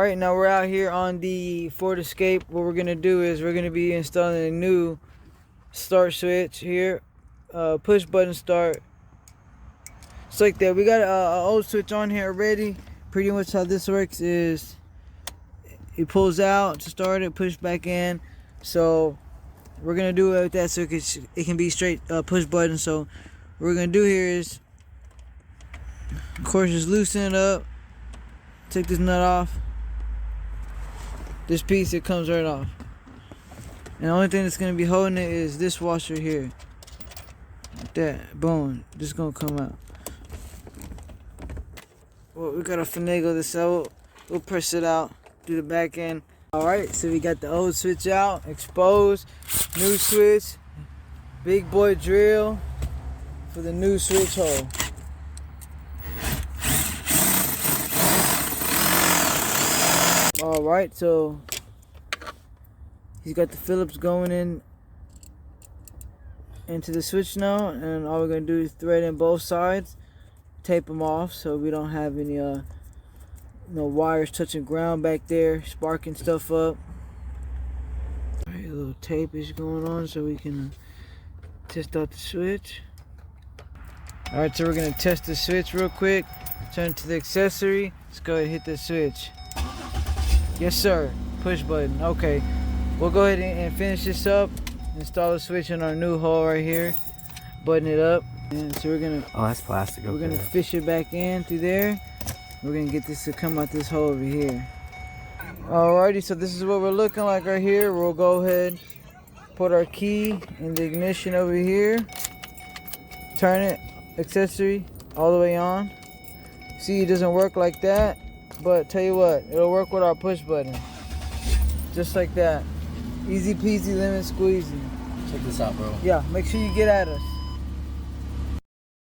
Alright, now we're out here on the Ford Escape. What we're gonna do is we're gonna be installing a new start switch here. Push button start. It's like that. We got an old switch on here already. Pretty much how this works is it pulls out to start it, push back in. So we're gonna do it with that so it can be straight push button. So what we're gonna do here is, of course, just loosen it up. Take this nut off. This piece, it comes right off. And the only thing that's gonna be holding it is this washer here. Like that. Boom. This is gonna come out. Well, we gotta finagle this out. We'll press it out. Do the back end. Alright, so we got the old switch out, exposed, new switch, big boy drill for the new switch hole. Alright, so he's got the Phillips going into the switch now, and all we're gonna do is thread in both sides, tape them off so we don't have any no wires touching ground back there, sparking stuff up. Alright, a little tape is going on so we can test out the switch. Alright, so we're gonna test the switch real quick. Turn to the accessory. Let's go ahead and hit the switch. Yes, sir. Push button. Okay. We'll go ahead and finish this up. Install the switch in our new hole right here. Button it up. And so we're gonna. Oh, that's plastic. We're gonna fish it back in through there. We're gonna get this to come out this hole over here. Alrighty, so this is what we're looking like right here. We'll go ahead, put our key in the ignition over here. Turn it, accessory, all the way on. See, it doesn't work like that. But tell you what, it'll work with our push button. Just like that. Easy peasy, lemon squeezy. Check this out, bro. Yeah, make sure you get at us.